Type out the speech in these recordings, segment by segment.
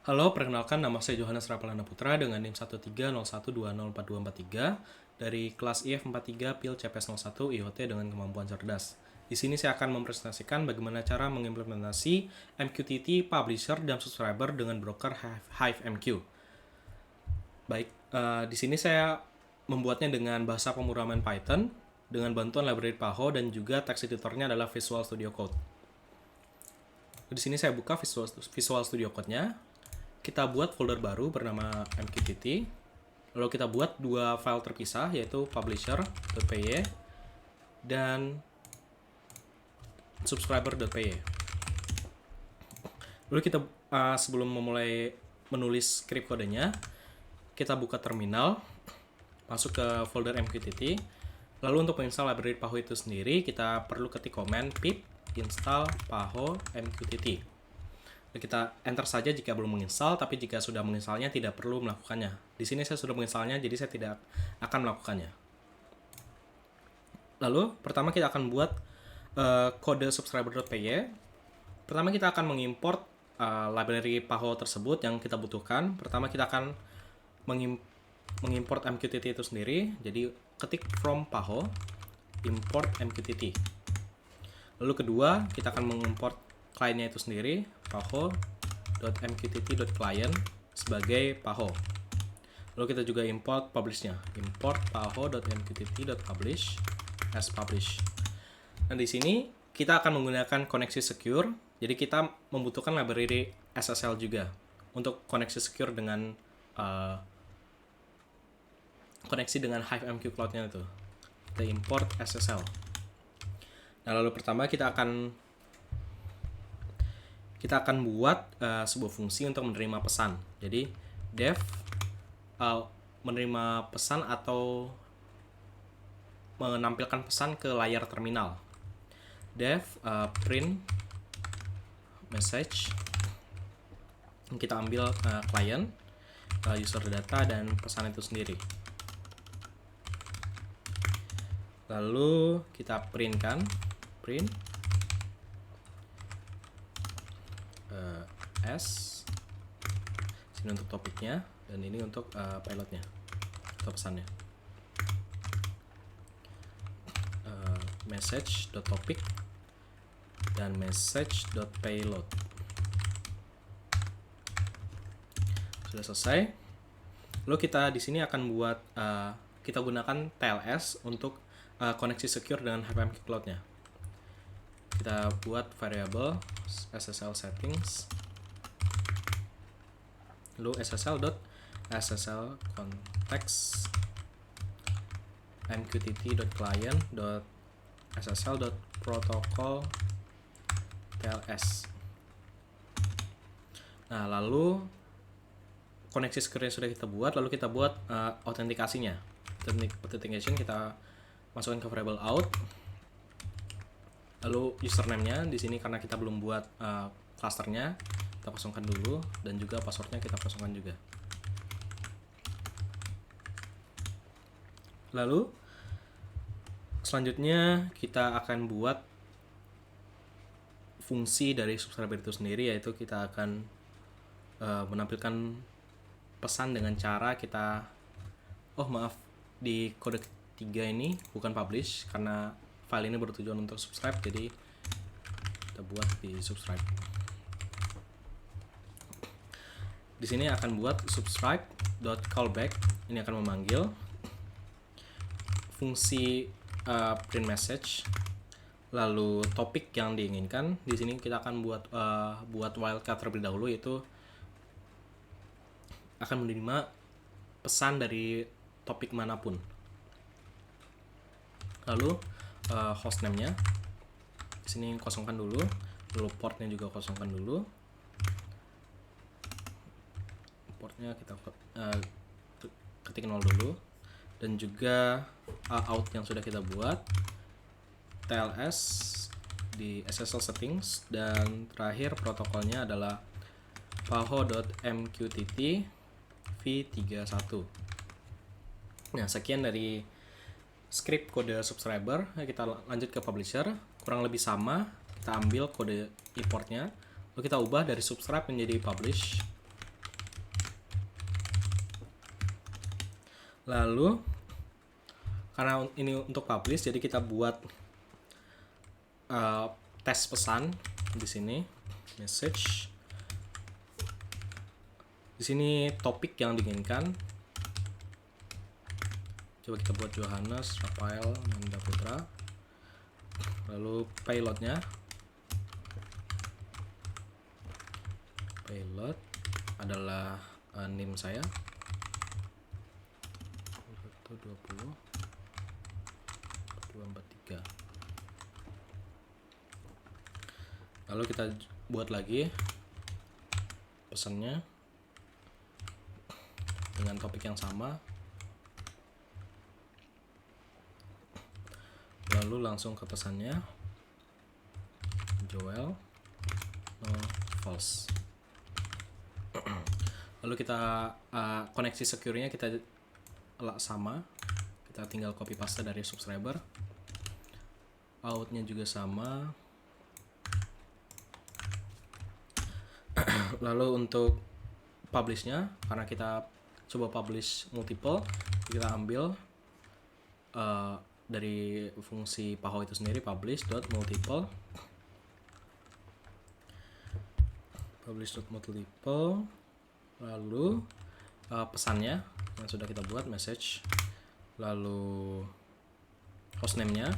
Halo, perkenalkan nama saya Johannes Rapalana Putra dengan NIM 13012042243 dari kelas IF43 PIL CPS 01 IoT dengan kemampuan cerdas. Di sini saya akan mempresentasikan bagaimana cara mengimplementasi MQTT publisher dan subscriber dengan broker HiveMQ. Baik, di sini saya membuatnya dengan bahasa pemrograman Python dengan bantuan library PAHO dan juga text editornya adalah Visual Studio Code. Di sini saya buka Visual Studio Code-nya. Kita buat folder baru bernama MQTT. Lalu kita buat dua file terpisah yaitu publisher.py dan subscriber.py. Lalu kita sebelum memulai menulis script kodenya, kita buka terminal, masuk ke folder MQTT. Lalu untuk menginstal library PAHO itu sendiri, kita perlu ketik command pip install PAHO MQTT. Kita enter saja jika belum menginstal, tapi jika sudah menginstalnya tidak perlu melakukannya. Di sini saya sudah menginstalnya, jadi saya tidak akan melakukannya. Lalu, pertama kita akan buat kode subscriber.py. Pertama kita akan mengimport library PAHO tersebut yang kita butuhkan. Pertama kita akan mengimport MQTT itu sendiri. Jadi ketik from PAHO import MQTT. Lalu kedua, kita akan mengimport kliennya itu sendiri, paho.mqtt.client sebagai paho. Lalu kita juga import publish-nya, import paho.mqtt.publish as publish. Dan di sini kita akan menggunakan koneksi secure. Jadi kita membutuhkan library SSL juga untuk koneksi secure dengan koneksi dengan HiveMQ Cloud-nya itu. Kita import SSL. Nah, lalu pertama kita akan buat sebuah fungsi untuk menerima pesan. Jadi def menerima pesan atau menampilkan pesan ke layar terminal. Def print message. Kita ambil client, user data dan pesan itu sendiri. Lalu kita print S sini untuk topiknya dan ini untuk pilotnya atau pesannya. Message.topic dan message.payload. Sudah selesai. Lalu kita di sini akan buat kita gunakan TLS untuk koneksi secure dengan HiveMQ Cloud-nya. Kita buat variable SSL settings, lalu SSL context mqtt.client.ssl.protocol TLS. Nah, lalu koneksi secure sudah kita buat, lalu kita buat autentikasinya. Authentication kita masukkan ke variable out. Lalu username-nya di sini karena kita belum buat clusternya, kita kosongkan dulu dan juga passwordnya kita kosongkan juga. Lalu selanjutnya kita akan buat fungsi dari subscriber itu sendiri, yaitu kita akan menampilkan pesan dengan cara kita di kode 3 ini bukan publish karena file ini bertujuan untuk subscribe, jadi kita buat di subscribe. Di sini akan buat subscribe.callback, ini akan memanggil fungsi print message, lalu topik yang diinginkan. Di sini kita akan buat wildcard terlebih dahulu, yaitu akan menerima pesan dari topik manapun. Lalu hostname-nya di sini kosongkan dulu, lalu portnya juga kosongkan dulu. Portnya kita ketik 0 dulu, dan juga out yang sudah kita buat, TLS di SSL settings, dan terakhir protokolnya adalah paho.mqtt v31. Nah, sekian dari script kode subscriber. Kita lanjut ke publisher, kurang lebih sama. Kita ambil kode importnya, lalu kita ubah dari subscribe menjadi publish. Lalu karena ini untuk publish, jadi kita buat tes pesan di sini, message. Di sini topik yang diinginkan. Coba kita buat Johannes Rafael Nanda Putra. Lalu payloadnya, payload adalah name saya 120 243. Lalu kita buat lagi pesannya dengan topik yang sama. Lalu langsung ke pesannya, Joel no false. Lalu kita koneksi secure-nya kita sama, kita tinggal copy paste dari subscriber. Outnya juga sama. Lalu untuk publish-nya, karena kita coba publish multiple, kita ambil dari fungsi PAHO itu sendiri, publish.multiple. Lalu pesannya yang sudah kita buat, message. Lalu hostname-nya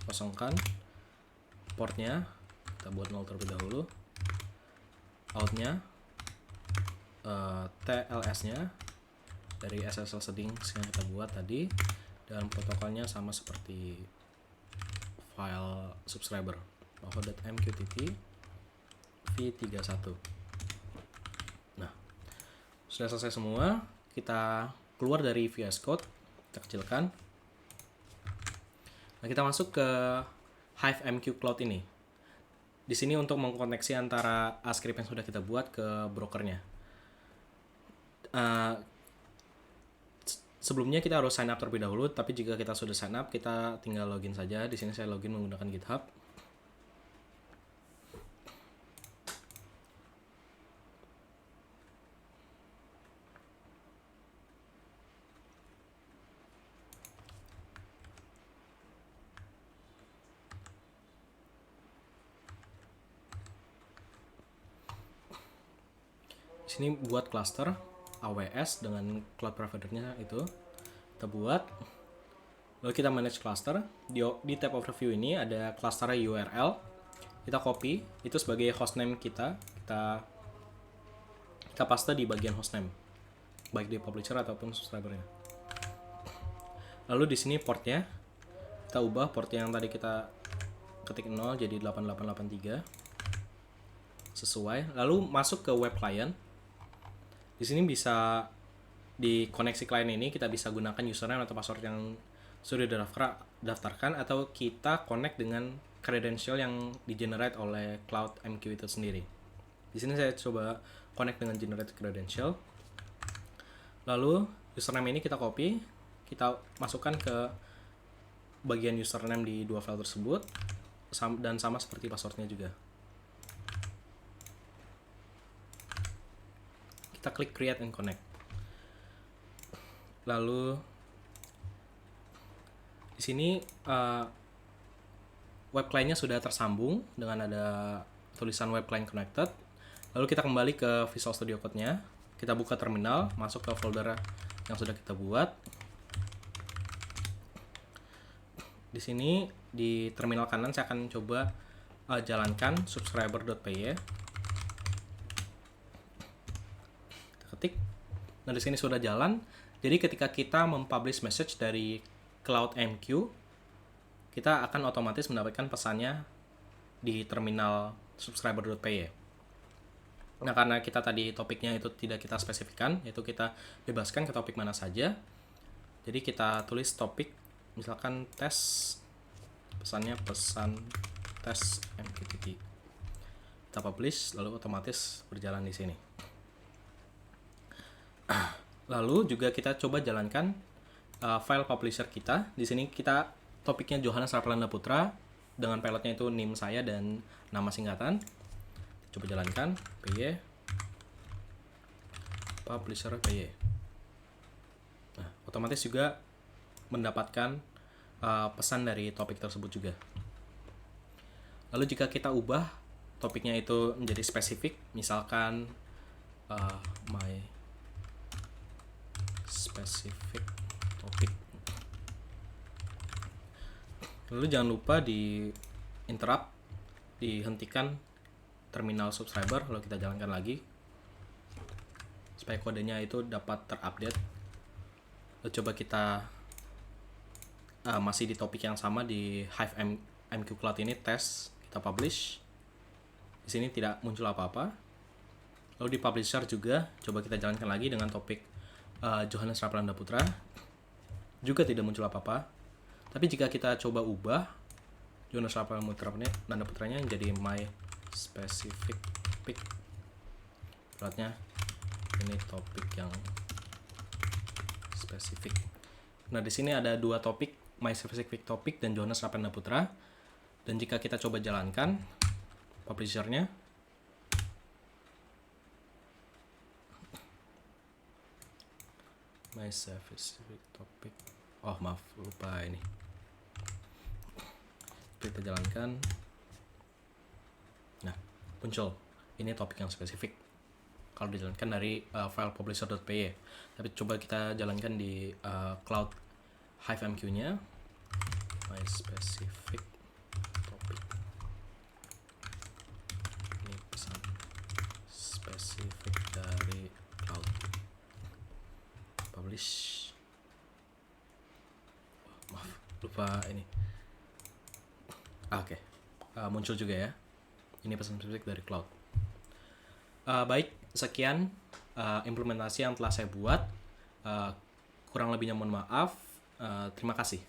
kosongkan, portnya kita buat 0 terlebih dahulu, outnya TLS-nya dari SSL settings yang kita buat tadi, dan protokolnya sama seperti file subscriber, PAHO.mqtt v31. Nah, sudah selesai semua. Kita keluar dari VS Code, kita kecilkan. Nah, kita masuk ke Hive MQ Cloud ini. Di sini untuk mengkoneksi antara script yang sudah kita buat ke brokernya. Sebelumnya kita harus sign up terlebih dahulu, tapi jika kita sudah sign up, kita tinggal login saja. Di sini saya login menggunakan GitHub. Di sini buat cluster AWS dengan cloud providernya itu kita buat. Lalu kita manage cluster. Di tab overview ini ada cluster URL. Kita copy itu sebagai hostname kita paste di bagian hostname, baik di publisher ataupun subscribernya. Lalu di sini portnya kita ubah, port yang tadi kita ketik 0 jadi 8883 sesuai. Lalu masuk ke web client. Di sini bisa di koneksi klien ini kita bisa gunakan username atau password yang sudah didaftarkan, atau kita connect dengan credential yang di-generate oleh Cloud MQ itu sendiri. Di sini saya coba connect dengan generate credential. Lalu username ini kita copy, kita masukkan ke bagian username di dua file tersebut, dan sama seperti passwordnya juga. Kita klik create and connect. Lalu di sini web client-nya sudah tersambung dengan ada tulisan web client connected. Lalu kita kembali ke Visual Studio Code-nya. Kita buka terminal, masuk ke folder yang sudah kita buat. Di sini di terminal kanan saya akan coba jalankan subscriber.py. Ketik. Nah, di sini sudah jalan. Jadi ketika kita mempublish message dari Cloud MQ, kita akan otomatis mendapatkan pesannya di terminal subscriber.py. Nah, karena kita tadi topiknya itu tidak kita spesifikkan, yaitu kita bebaskan ke topik mana saja. Jadi kita tulis topik, misalkan tes, pesannya pesan tes MQTT. Kita publish, lalu otomatis berjalan di sini. Lalu juga kita coba jalankan file publisher kita. Di sini kita topiknya Johannes Rafael Nanda Putra, dengan pilotnya itu name saya dan nama singkatan. Coba jalankan py publisher py. Nah, otomatis juga mendapatkan pesan dari topik tersebut juga. Lalu jika kita ubah topiknya itu menjadi spesifik, misalkan my specific topic. Lalu jangan lupa di interrupt, dihentikan terminal subscriber, lalu kita jalankan lagi supaya kodenya itu dapat terupdate. Lalu coba kita masih di topik yang sama di Hive MQ Cloud ini, tes, kita publish. Di sini tidak muncul apa-apa. Lalu di publisher juga coba kita jalankan lagi dengan topik Johannes Rapelanda Putra, juga tidak muncul apa-apa. Tapi jika kita coba ubah Johannes Rapelanda Putranya jadi my specific topic, beratnya ini topik yang spesifik. Nah, di sini ada dua topik, my specific topic dan Johannes Rapelanda Putra. Dan jika kita coba jalankan publisher-nya, my specific topic, oh maaf, lupa ini. Kita jalankan, nah muncul ini topik yang spesifik kalau dijalankan dari file publisher.py. Tapi coba kita jalankan di Cloud Hive MQ-nya, my specific topic, ini pesan spesifik dari Cloud, publish. Maaf, lupa ini. Oke. Muncul juga ya. Ini pesan spesifik dari Cloud. Baik, sekian implementasi yang telah saya buat. Kurang lebihnya mohon maaf. Terima kasih.